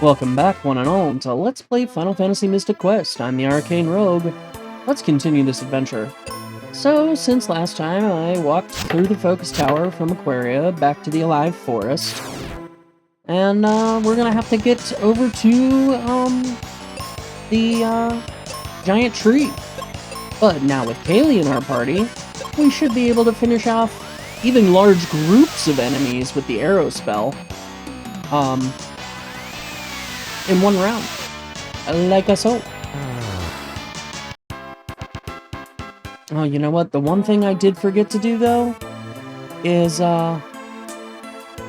Welcome back, one and all, to Let's Play Final Fantasy Mystic Quest. I'm the Arcane Rogue. Let's continue this adventure. So, since last time, I walked through the Focus Tower from Aquaria back to the Alive Forest. And, we're gonna have to get over to, the, giant tree. But now with Kaeli in our party, we should be able to finish off even large groups of enemies with the arrow spell. In one round. Like so. Oh, you know what? The one thing I did forget to do, though, is,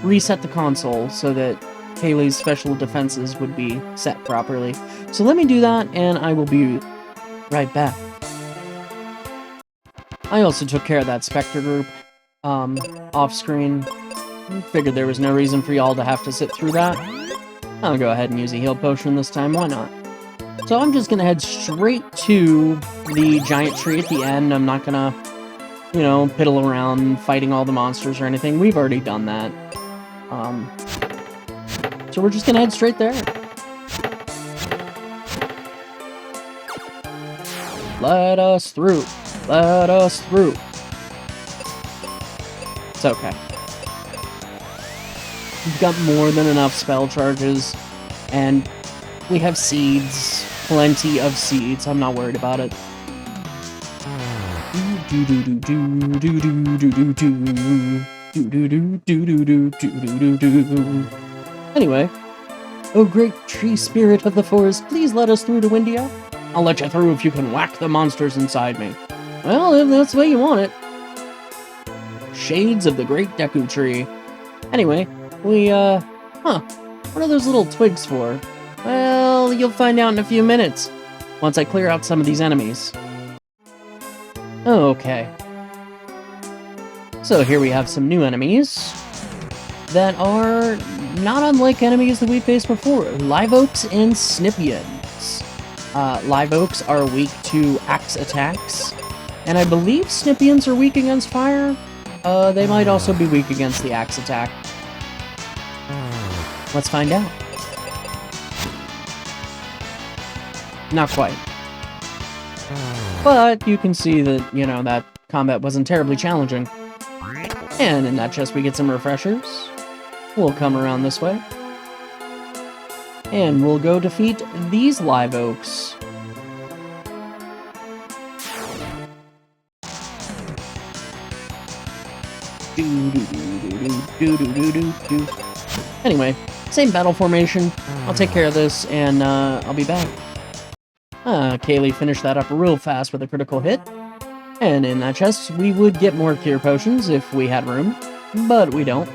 reset the console so that Kaeli's special defenses would be set properly. So let me do that, and I will be right back. I also took care of that Spectre group, off-screen. Figured there was no reason for y'all to have to sit through that. I'll go ahead and use a heal potion this time, why not? So I'm just gonna head straight to the giant tree at the end. I'm not gonna, you know, piddle around fighting all the monsters or anything. We've already done that. So we're just gonna head straight there. Let us through. Let us through. It's okay. We've got more than enough spell charges, and we have seeds. Plenty of seeds. I'm not worried about it. Anyway. Oh great tree spirit of the forest, please let us through to Windia. I'll let you through if you can whack the monsters inside me. Well, if that's the way you want it. Shades of the great Deku tree. Anyway, what are those little twigs for? Well, you'll find out in a few minutes, once I clear out some of these enemies. Okay. So here we have some new enemies that are not unlike enemies that we faced before. Live Oaks and Snippians. Live Oaks are weak to axe attacks, and I believe Snippians are weak against fire. They might also be weak against the axe attack. Let's find out. Not quite. But you can see that, you know, that combat wasn't terribly challenging. And in that chest we get some refreshers. We'll come around this way. And we'll go defeat these Live Oaks. Anyway, same battle formation. I'll take care of this, and I'll be back. Kaeli finished that up real fast with a critical hit. And in that chest, we would get more cure potions if we had room, but we don't.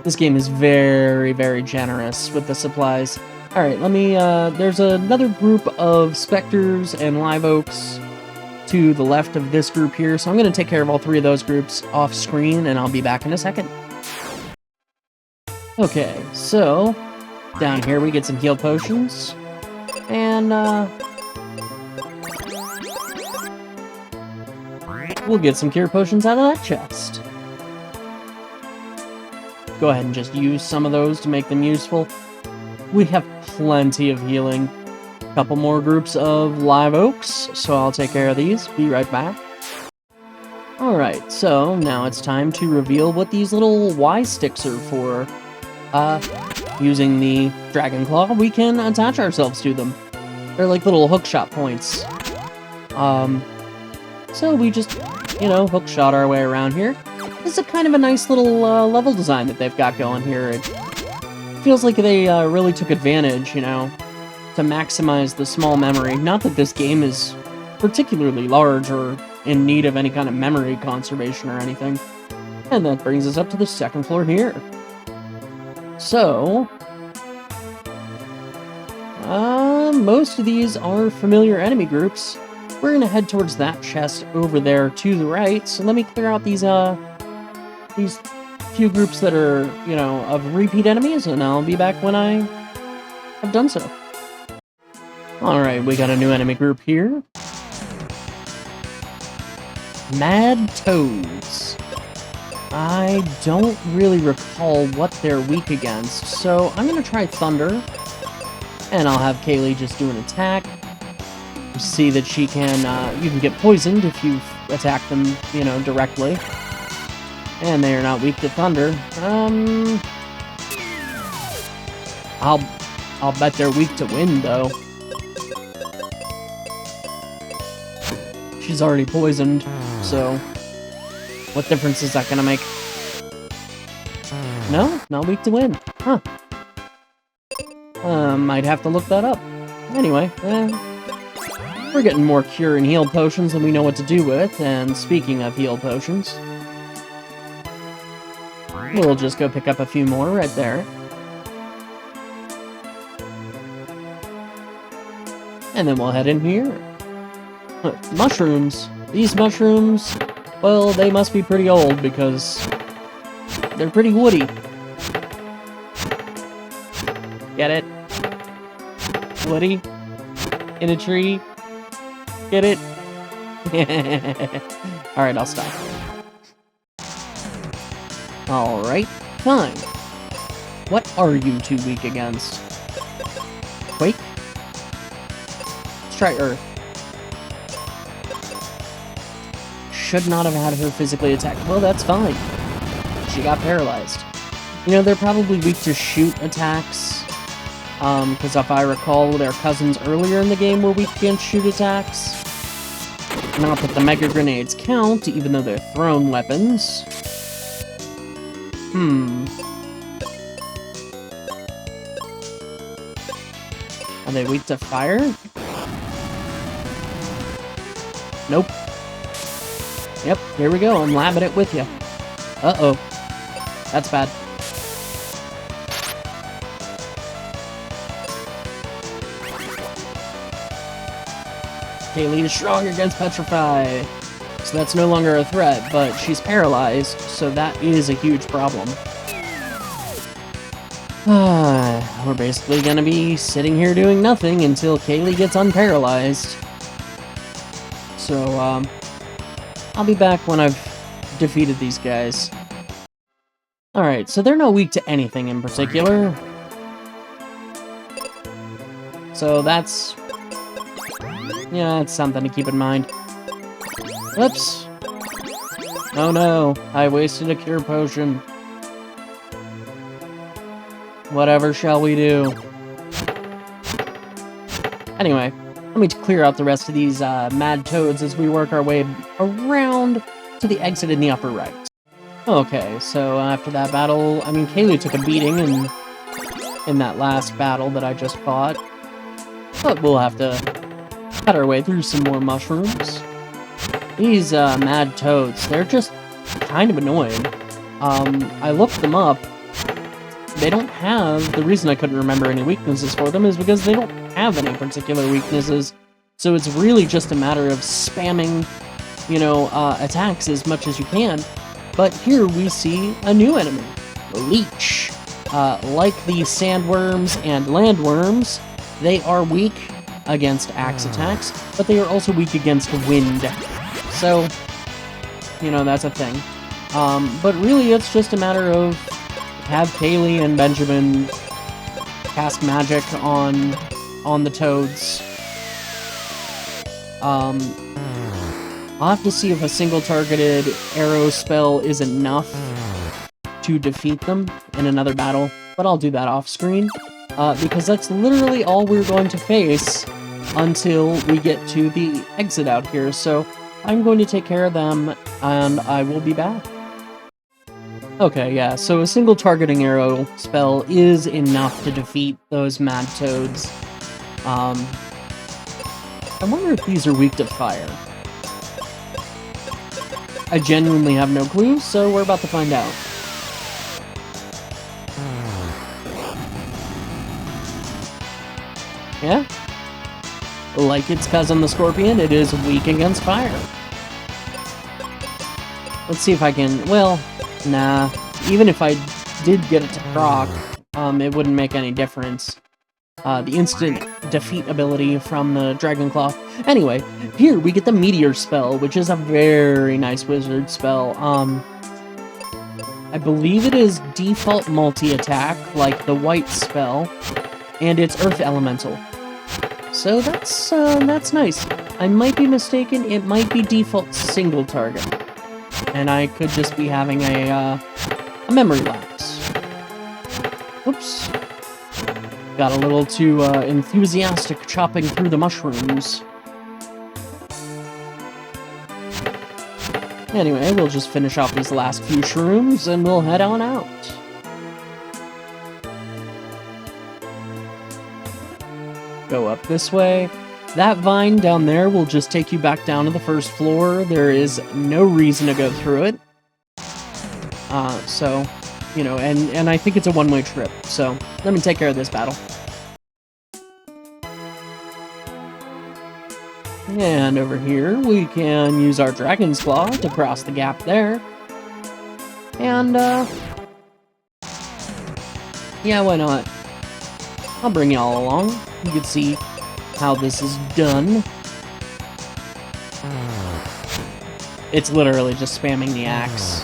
This game is very, very generous with the supplies. Alright, let me, there's another group of Spectres and Live Oaks to the left of this group here, so I'm going to take care of all three of those groups off screen, and I'll be back in a second. Okay, so down here we get some heal potions, and we'll get some cure potions out of that chest. Go ahead and just use some of those to make them useful. We have plenty of healing. Couple more groups of Live Oaks, so I'll take care of these. Be right back. Alright, so now it's time to reveal what these little Y sticks are for. Using the Dragon Claw, we can attach ourselves to them. They're like little hookshot points. So we just, you know, hookshot our way around here. This is a kind of a nice little level design that they've got going here. It feels like they really took advantage, you know, to maximize the small memory. Not that this game is particularly large or in need of any kind of memory conservation or anything. And that brings us up to the second floor here. So, most of these are familiar enemy groups. We're gonna head towards that chest over there to the right, so let me clear out these few groups that are, you know, of repeat enemies, and I'll be back when I have done so. Alright, we got a new enemy group here. Mad Toads. I don't really recall what they're weak against, so I'm gonna try Thunder, and I'll have Kaeli just do an attack. See that she can, you can get poisoned if you attack them, you know, directly. And they are not weak to Thunder. I'll bet they're weak to Wind, though. She's already poisoned, so what difference is that gonna make? No, not weak to Wind. Huh. Might have to look that up. Anyway, we're getting more cure and heal potions than we know what to do with, and speaking of heal potions, we'll just go pick up a few more right there. And then we'll head in here. Mushrooms. These mushrooms, well, they must be pretty old because they're pretty woody. Get it? Woody? In a tree? Get it? Alright, I'll stop. Alright, fine. What are you two weak against? Quake? Let's try Earth. Should not have had her physically attacked. Well, that's fine. She got paralyzed. You know, they're probably weak to shoot attacks. Because if I recall, their cousins earlier in the game were weak against shoot attacks. Not that the Mega Grenades count, even though they're thrown weapons. Are they weak to fire? Nope. Yep, here we go, I'm labbing it with you. Uh-oh. That's bad. Kaeli is strong against Petrify, so that's no longer a threat, but she's paralyzed, so that is a huge problem. We're basically gonna be sitting here doing nothing until Kaeli gets unparalyzed. So, I'll be back when I've defeated these guys. Alright, so they're not weak to anything in particular. So that's... yeah, it's something to keep in mind. Whoops! Oh no, I wasted a cure potion. Whatever shall we do? Anyway, let me clear out the rest of these mad toads as we work our way around to the exit in the upper right. Okay, so after that battle, I mean, Kaeli took a beating in that last battle that I just fought. But we'll have to cut our way through some more mushrooms. These mad toads, they're just kind of annoying. I looked them up. They don't have... the reason I couldn't remember any weaknesses for them is because they don't have any particular weaknesses. So it's really just a matter of spamming, you know, attacks as much as you can. But here we see a new enemy, Leech. Like the sandworms and landworms, they are weak against axe attacks, but they are also weak against wind. So, you know, that's a thing. But really, it's just a matter of have Kaeli and Benjamin cast magic on the toads. I'll have to see if a single targeted arrow spell is enough to defeat them in another battle, but I'll do that off screen, because that's literally all we're going to face until we get to the exit out here, so I'm going to take care of them, and I will be back. Okay, yeah, so a single targeting arrow spell is enough to defeat those mad toads. I wonder if these are weak to fire. I genuinely have no clue, so we're about to find out. Yeah? Like its cousin the Scorpion, it is weak against fire. Let's see if I can... well, nah. Even if I did get it to proc, it wouldn't make any difference. The instant defeat ability from the Dragon Claw. Anyway, here we get the Meteor spell, which is a very nice wizard spell. I believe it is default multi-attack, like the white spell, and it's Earth Elemental. So that's nice. I might be mistaken, it might be default single target. And I could just be having a memory lapse. Oops. Got a little too enthusiastic chopping through the mushrooms. Anyway, we'll just finish off these last few shrooms and we'll head on out. Go up this way. That vine down there will just take you back down to the first floor. There is no reason to go through it. So, you know, and I think it's a one-way trip. So, let me take care of this battle. And over here, we can use our Dragon's Claw to cross the gap there. And, yeah, why not? I'll bring y'all along. You can see how this is done. It's literally just spamming the axe.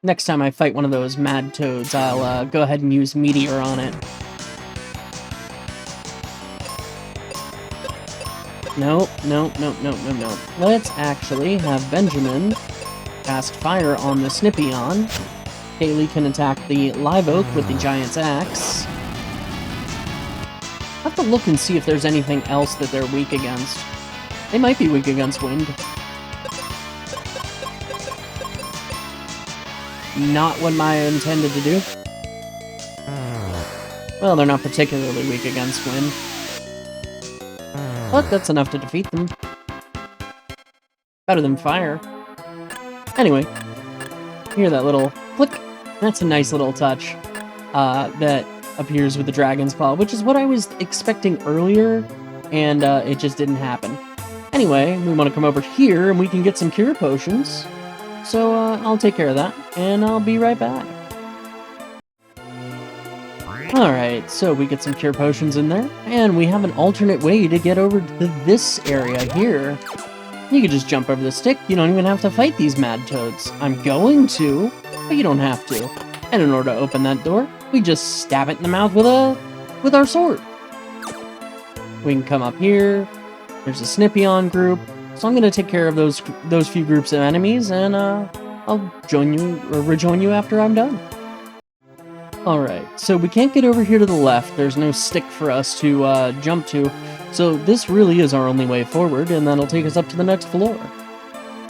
Next time I fight one of those mad toads, I'll go ahead and use Meteor on it. Nope. Let's actually have Benjamin cast fire on the Snippion. Kaeli can attack the Live Oak with the Giant's Axe. I'll have to look and see if there's anything else that they're weak against. They might be weak against wind. Not what I intended to do. Well, they're not particularly weak against wind. But that's enough to defeat them. Better than fire. Anyway, hear that little click? That's a nice little touch that appears with the Dragon's Claw, which is what I was expecting earlier, and it just didn't happen. Anyway, we want to come over here, and we can get some cure potions. So I'll take care of that, and I'll be right back. Alright, so we get some cure potions in there, and we have an alternate way to get over to this area here. You can just jump over the stick, you don't even have to fight these mad toads. I'm going to, but you don't have to. And in order to open that door, we just stab it in the mouth with our sword. We can come up here, there's a Snippion group, so I'm going to take care of those few groups of enemies, and I'll join you, or rejoin you after I'm done. Alright, so we can't get over here to the left, there's no stick for us to jump to, so this really is our only way forward, and that'll take us up to the next floor.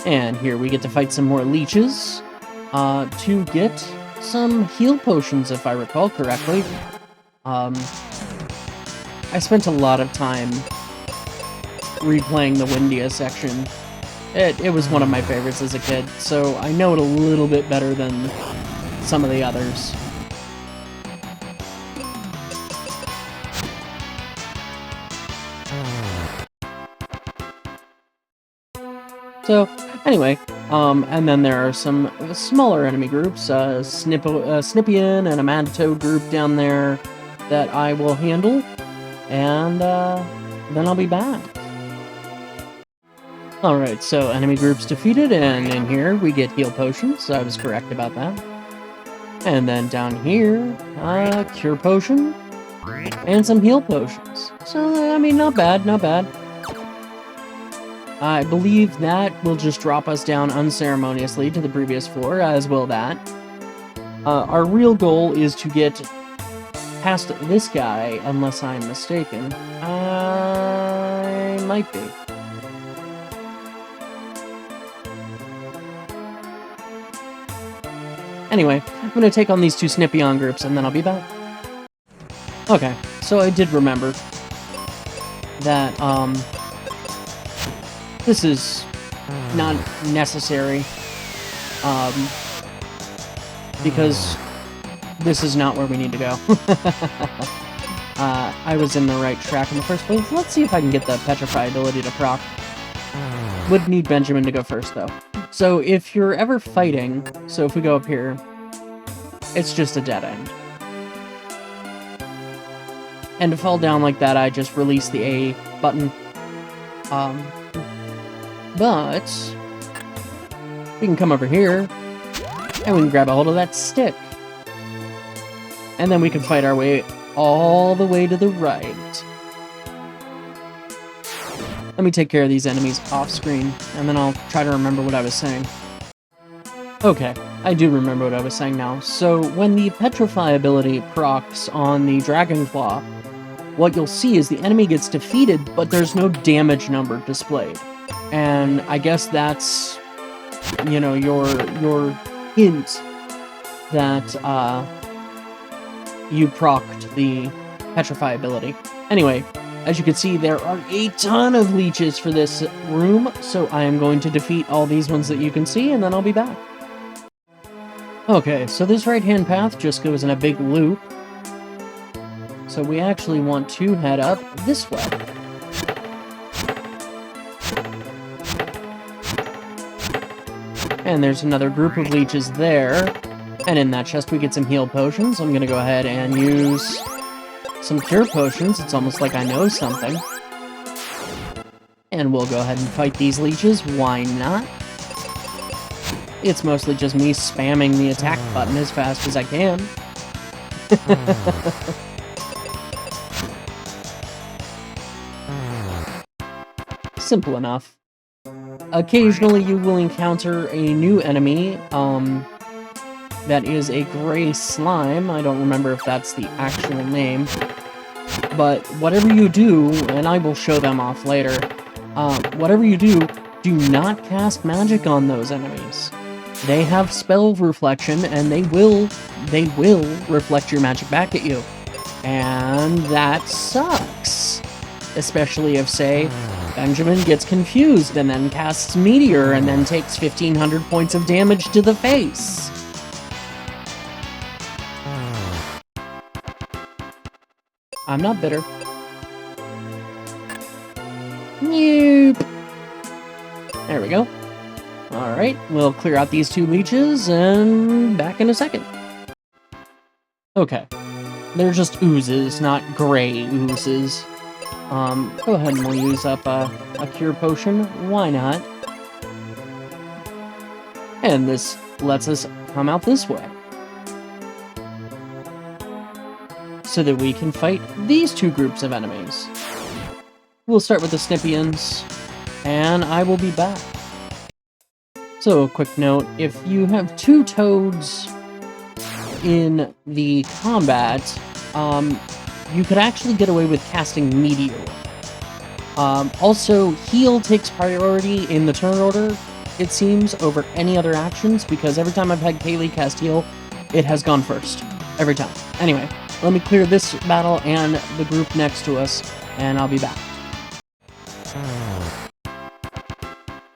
And here we get to fight some more leeches, to get some heal potions, if I recall correctly. I spent a lot of time replaying the Windia section. It was one of my favorites as a kid, so I know it a little bit better than some of the others. So, anyway, and then there are some smaller enemy groups, Snippion and a Mad Toad group down there that I will handle, and then I'll be back. Alright, so enemy groups defeated, and in here we get heal potions, so I was correct about that. And then down here, cure potion, and some heal potions. So, I mean, not bad, not bad. I believe that will just drop us down unceremoniously to the previous floor, as will that. Our real goal is to get past this guy, unless I'm mistaken. I might be. Anyway, I'm going to take on these two Snippion groups, and then I'll be back. Okay, so I did remember that, this is not necessary, because this is not where we need to go. I was in the right track in the first place. Let's see if I can get the Petrify ability to proc. Would need Benjamin to go first, though. So if you're ever fighting, so if we go up here, it's just a dead end. And to fall down like that, I just release the A button. But we can come over here and we can grab a hold of that stick. And then we can fight our way all the way to the right. Let me take care of these enemies off screen, and then I'll try to remember what I was saying. Okay, I do remember what I was saying now. So, when the Petrify ability procs on the Dragon Claw, what you'll see is the enemy gets defeated, but there's no damage number displayed. And I guess that's, you know, your hint that, you procced the Petrify ability. Anyway, as you can see, there are a ton of leeches for this room, so I am going to defeat all these ones that you can see, and then I'll be back. Okay, so this right-hand path just goes in a big loop. So we actually want to head up this way. And there's another group of leeches there. And in that chest we get some heal potions. I'm gonna go ahead and use some cure potions. It's almost like I know something. And we'll go ahead and fight these leeches. Why not? It's mostly just me spamming the attack button as fast as I can. Simple enough. Occasionally you will encounter a new enemy, that is a gray slime. I don't remember if that's the actual name. But whatever you do, and I will show them off later, whatever you do not cast magic on those enemies. They have spell reflection, and they will reflect your magic back at you. And that sucks. Especially if, say, Benjamin gets confused and then casts Meteor and then takes 1,500 points of damage to the face. I'm not bitter. Nope. There we go. Alright, we'll clear out these two leeches, and back in a second. Okay. They're just oozes, not gray oozes. Go ahead and we'll use up a cure potion. Why not? And this lets us come out this way, so that we can fight these two groups of enemies. We'll start with the Snippians, and I will be back. So, a quick note, if you have two toads in the combat, you could actually get away with casting Meteor. Also, heal takes priority in the turn order, it seems, over any other actions, because every time I've had Kaeli cast heal, it has gone first. Every time. Anyway, let me clear this battle and the group next to us, and I'll be back.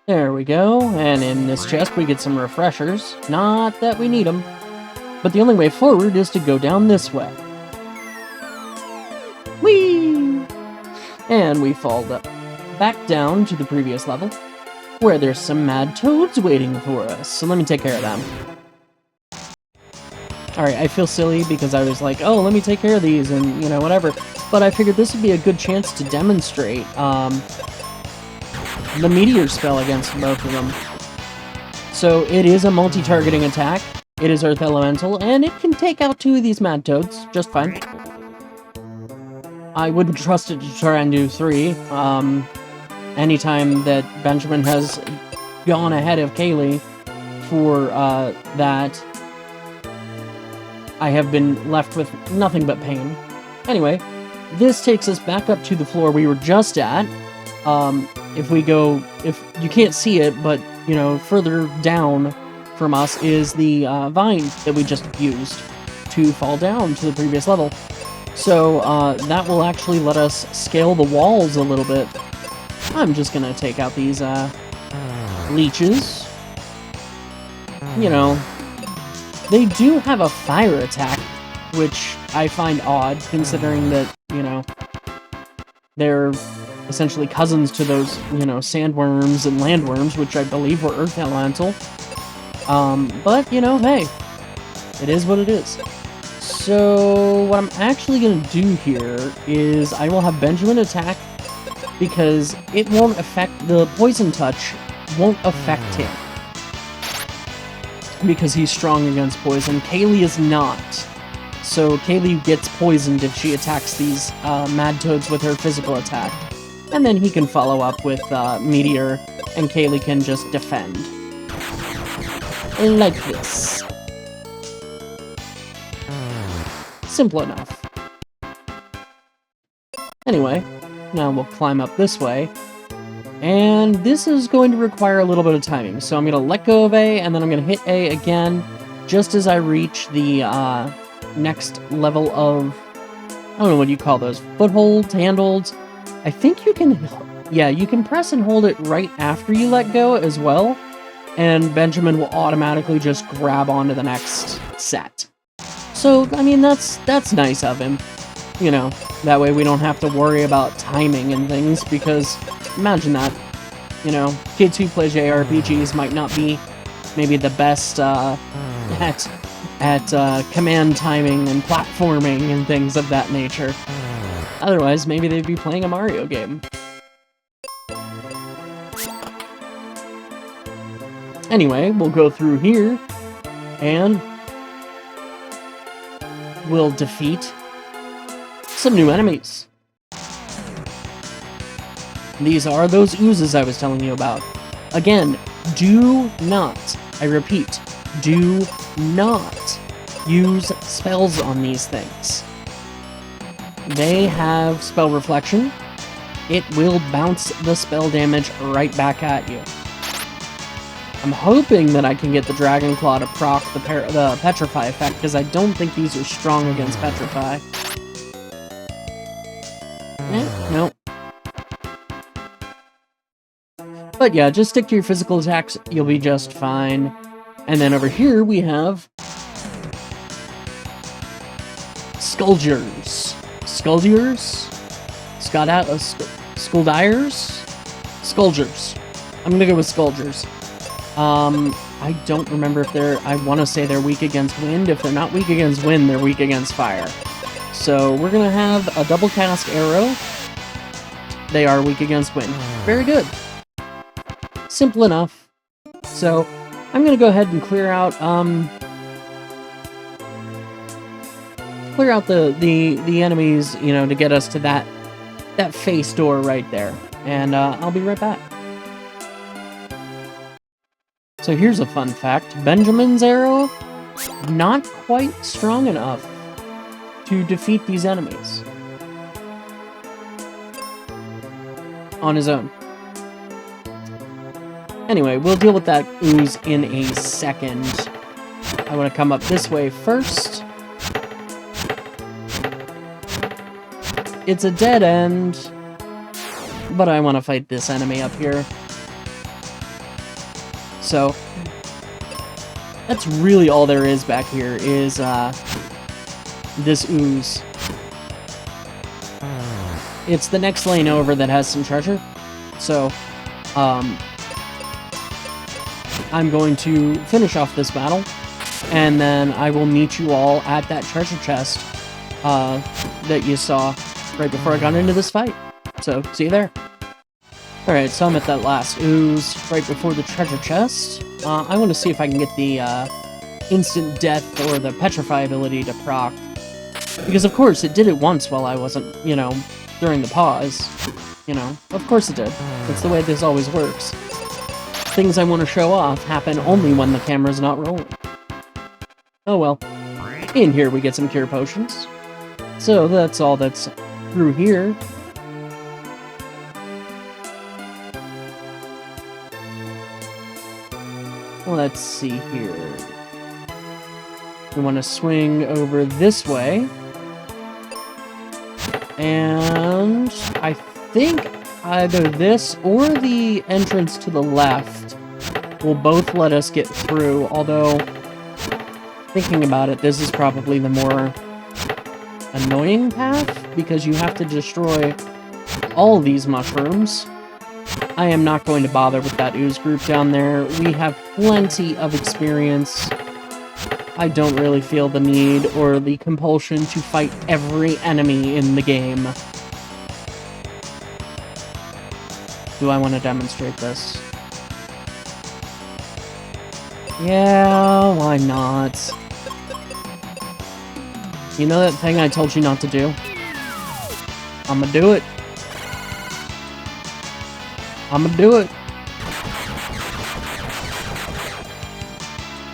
There we go, and in this chest we get some refreshers. Not that we need them, but the only way forward is to go down this way. Whee! And we fall back down to the previous level, where there's some mad toads waiting for us, so let me take care of them. Alright, I feel silly because I was like, oh, let me take care of these, and, you know, whatever. But I figured this would be a good chance to demonstrate, the Meteor spell against both of them. So, it is a multi-targeting attack, it is Earth Elemental, and it can take out two of these mad toads, just fine. I wouldn't trust it to try and do three. Anytime that Benjamin has gone ahead of Kaeli for, that, I have been left with nothing but pain. Anyway, this takes us back up to the floor we were just at. If you can't see it, but, you know, further down from us is the, vine that we just used to fall down to the previous level. So, that will actually let us scale the walls a little bit. I'm just gonna take out these, leeches. You know, they do have a fire attack, which I find odd, considering that, you know, they're essentially cousins to those, you know, sandworms and landworms, which I believe were Earth Elemental. But, you know, hey, it is what it is. So, what I'm actually going to do here is I will have Benjamin attack, because it won't affect the poison touch won't affect him. Because he's strong against poison. Kaeli is not. So Kaeli gets poisoned if she attacks these Mad Toads with her physical attack. And then he can follow up with Meteor, and Kaeli can just defend. Like this. Simple enough. Anyway, now we'll climb up this way. And this is going to require a little bit of timing. So I'm going to let go of A, and then I'm going to hit A again, just as I reach the next level of, I don't know what you call those, footholds, handholds. I think you can, yeah, you can press and hold it right after you let go as well, and Benjamin will automatically just grab onto the next set. So, I mean, that's nice of him. You know, that way we don't have to worry about timing and things, because imagine that. You know, kids who play JRPGs might not be maybe the best at command timing and platforming and things of that nature. Otherwise, maybe they'd be playing a Mario game. Anyway, we'll go through here, and we'll defeat some new enemies. These are those oozes I was telling you about. Again, do not, I repeat, do not use spells on these things. They have spell reflection. It will bounce the spell damage right back at you. I'm hoping that I can get the Dragon Claw to proc the Petrify effect, because I don't think these are strong against Petrify. Nope. But yeah, just stick to your physical attacks, you'll be just fine. And then over here we have Skulldires. Skulldires? Skulldires? Skulldires. I'm gonna go with Skulldires. I don't remember if they're, I want to say they're weak against wind. If they're not weak against wind, they're weak against fire. So we're gonna have a double cast arrow. They are weak against wind. Very good. Simple enough. So I'm gonna go ahead and clear out the enemies, you know, to get us to that face door right there. And I'll be right back. So here's a fun fact. Benjamin's arrow, not quite strong enough to defeat these enemies on his own. Anyway, we'll deal with that ooze in a second. I want to come up this way first. It's a dead end, but I want to fight this enemy up here. So, that's really all there is back here, is this ooze. It's the next lane over that has some treasure. So, I'm going to finish off this battle, and then I will meet you all at that treasure chest that you saw right before I got into this fight. So, see you there. Alright, so I'm at that last ooze right before the treasure chest. I want to see if I can get the instant death or the petrify ability to proc. Because of course it did it once while I wasn't, you know, during the pause. You know, of course it did. That's the way this always works. Things I want to show off happen only when the camera's not rolling. Oh well. In here we get some cure potions. So that's all that's through here. Let's see here. We want to swing over this way. And I think either this or the entrance to the left will both let us get through, although, thinking about it, this is probably the more annoying path, because you have to destroy all these mushrooms. I am not going to bother with that ooze group down there. We have plenty of experience. I don't really feel the need or the compulsion to fight every enemy in the game. Do I want to demonstrate this? Yeah, why not? You know that thing I told you not to do? I'ma do it. I'ma do it.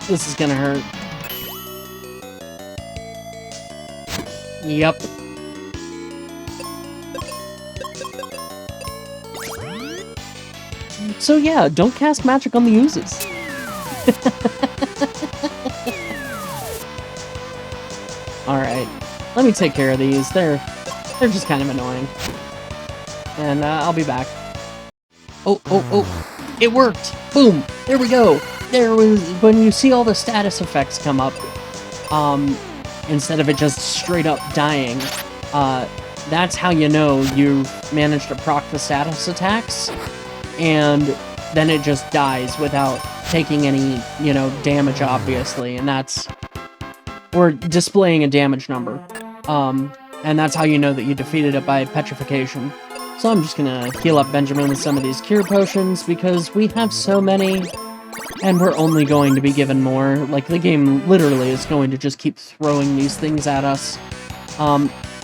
This is gonna hurt. Yep. So yeah, don't cast magic on the oozes. Alright, let me take care of these. They're just kind of annoying. And I'll be back. Oh, it worked! Boom! There we go! There was, when you see all the status effects come up, instead of it just straight up dying, that's how you know you've managed to proc the status attacks, and then it just dies without taking any, you know, damage, obviously, and that's... We're displaying a damage number. And that's how you know that you defeated it by petrification. So I'm just gonna heal up Benjamin with some of these cure potions, because we have so many, and we're only going to be given more. Like, the game literally is going to just keep throwing these things at us.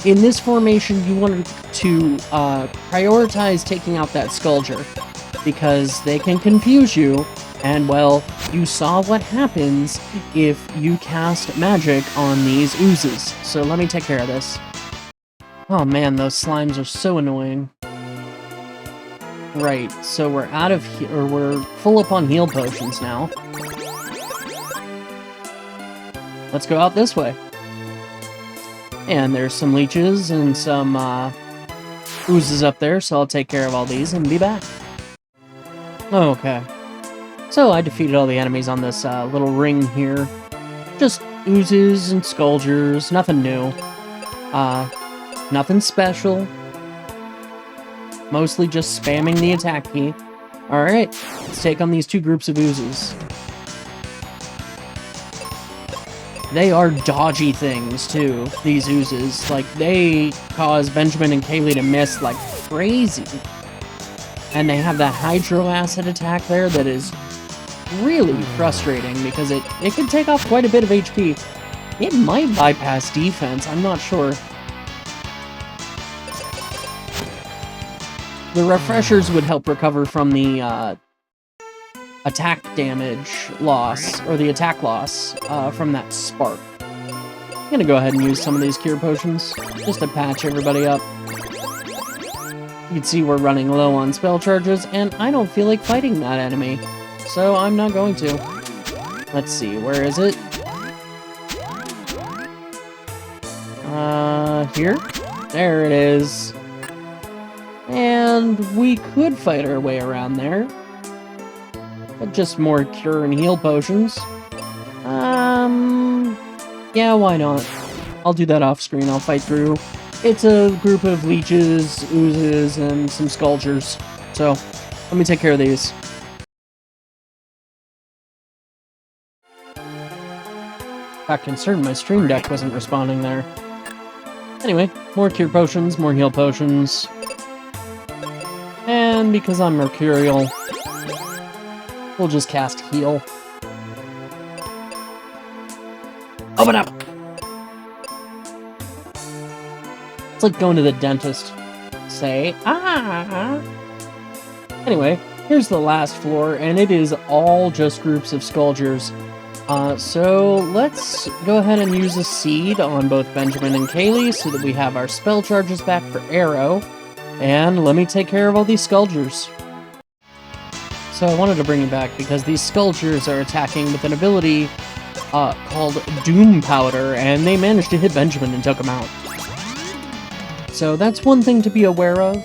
In this formation, you want to prioritize taking out that Scourger, because they can confuse you, and, well, you saw what happens if you cast magic on these oozes. So let me take care of this. Oh man, those slimes are so annoying. Right, so we're out of we're full up on heal potions now. Let's go out this way. And there's some leeches and some oozes up there, so I'll take care of all these and be back. Okay. So I defeated all the enemies on this little ring here. Just oozes and Scourgers, nothing new. Nothing special. Mostly just spamming the attack key. Alright, let's take on these two groups of oozes. They are dodgy things, too, these oozes. Like, they cause Benjamin and Kaeli to miss like crazy. And they have that hydro acid attack there that is really frustrating, because it can take off quite a bit of HP. It might bypass defense, I'm not sure. The refreshers would help recover from the attack damage loss, or the attack loss from that spark. I'm gonna go ahead and use some of these cure potions, just to patch everybody up. You can see we're running low on spell charges, and I don't feel like fighting that enemy. So I'm not going to. Let's see, where is it? Here? There it is. And we could fight our way around there. But just more cure and heal potions. Yeah, why not? I'll do that off screen, I'll fight through. It's a group of leeches, oozes, and some Scourgers. So, let me take care of these. Got concerned my stream deck wasn't responding there. Anyway, more cure potions, more heal potions. And because I'm mercurial, we'll just cast heal. Open up! It's like going to the dentist. Say, ah! Anyway, here's the last floor, and it is all just groups of Scourgers. So let's go ahead and use a seed on both Benjamin and Kaeli so that we have our spell charges back for Arrow. And let me take care of all these Scourgers. So I wanted to bring it back because these Scourgers are attacking with an ability called Doom Powder, and they managed to hit Benjamin and took him out. So that's one thing to be aware of,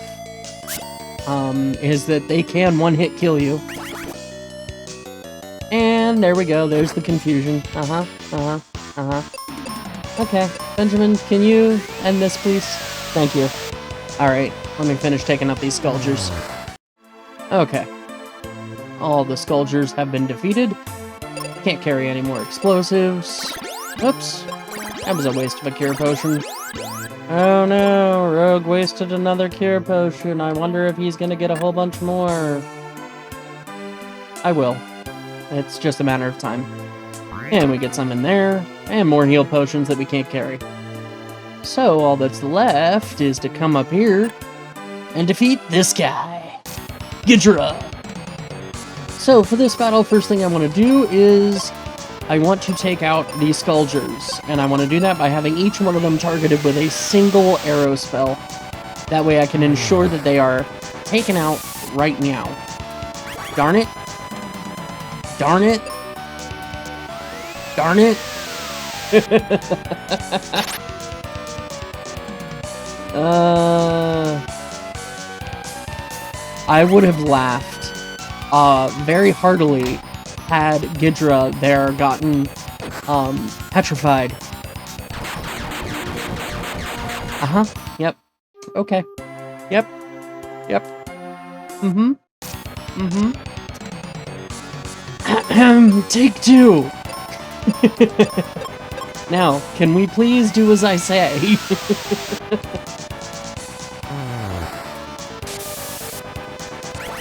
is that they can one-hit kill you. And there we go, there's the confusion. Okay, Benjamin, can you end this, please? Thank you. Alright, let me finish taking up these Scourgers. Okay. All the Scourgers have been defeated. Can't carry any more explosives. Oops. That was a waste of a cure potion. Oh no, Rogue wasted another cure potion. I wonder if he's gonna get a whole bunch more. I will. It's just a matter of time. And we get some in there, and more heal potions that we can't carry. So all that's left is to come up here and defeat this guy, Ghidra. So for this battle, first thing I want to do is I want to take out these Skulgers, and I want to do that by having each one of them targeted with a single arrow spell. That way I can ensure that they are taken out right now. Darn it. Darn it. Darn it. I would have laughed very heartily had Ghidra there gotten petrified. Uh-huh. Yep. Okay. Yep. Yep. Mm-hmm. Mm-hmm. Take two. Now, can we please do as I say?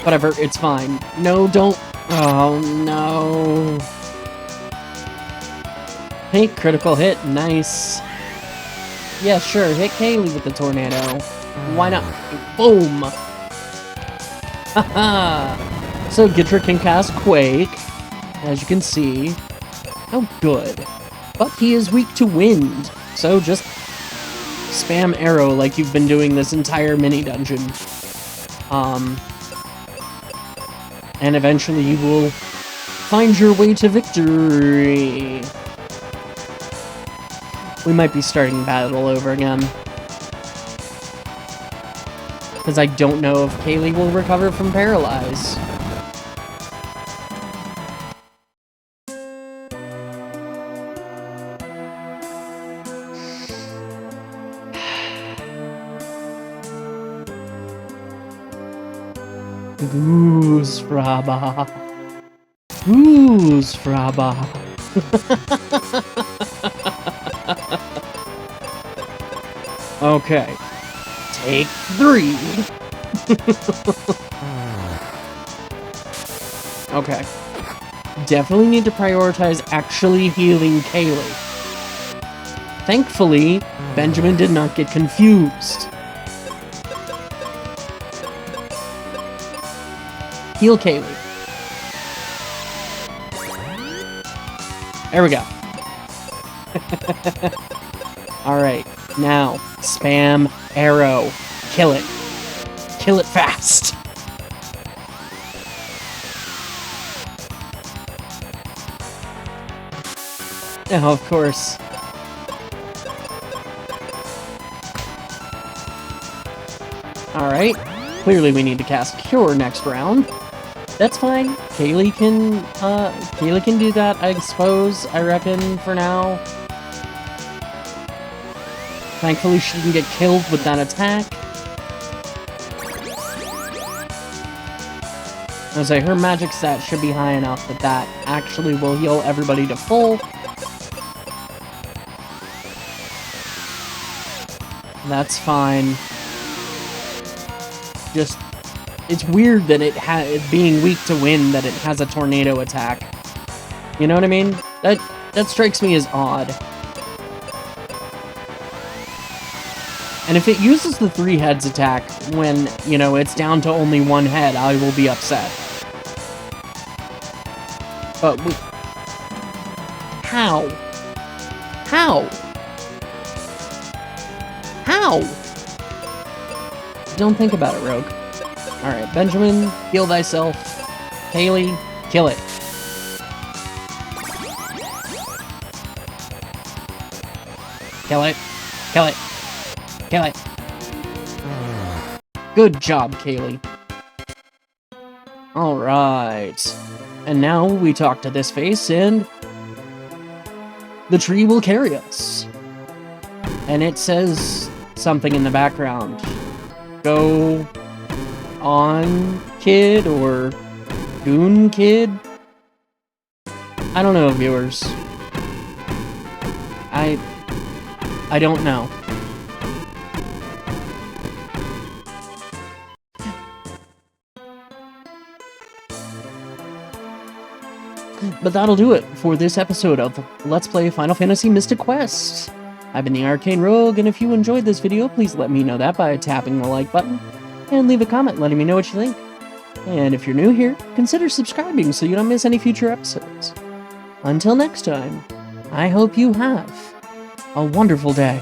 Whatever, it's fine. No, don't. Oh, no. Hey, critical hit. Nice. Yeah, sure. Hit Kaeli with the tornado. Why not? Boom! Haha! So Ghidra can cast Quake, as you can see. Oh, good. But he is weak to wind, so just spam arrow like you've been doing this entire mini-dungeon. And eventually you will find your way to victory. We might be starting battle over again. Because I don't know if Kaeli will recover from Paralyze. Goose Fraba. Goose Fraba. Okay. Take 3. Okay. Definitely need to prioritize actually healing Kaeli. Thankfully, Benjamin did not get confused. Heal Kaeli. There we go. Alright, now, spam arrow. Kill it. Kill it fast. Oh, of course. Alright. Clearly we need to cast Cure next round. That's fine. Kaeli can do that, I suppose, I reckon, for now. Thankfully she didn't get killed with that attack. I was like, her magic stat should be high enough that that actually will heal everybody to full. That's fine. Just, it's weird that it being weak to wind, that it has a tornado attack. You know what I mean? That strikes me as odd. And if it uses the 3 heads attack when, you know, it's down to only 1 head, I will be upset. But how? How? How? Don't think about it, Rogue. Alright, Benjamin, heal thyself. Kaeli, kill it. Kill it. Kill it. Kill it. Good job, Kaeli. Alright. And now we talk to this face, and the tree will carry us. And it says something in the background. Go on, kid, or goon, kid? I don't know, viewers. I don't know. but that'll do it for this episode of Let's Play Final Fantasy Mystic Quest. I've been the Arcane Rogue, and if you enjoyed this video, please let me know that by tapping the like button, and leave a comment letting me know what you think. And if you're new here, consider subscribing so you don't miss any future episodes. Until next time, I hope you have a wonderful day.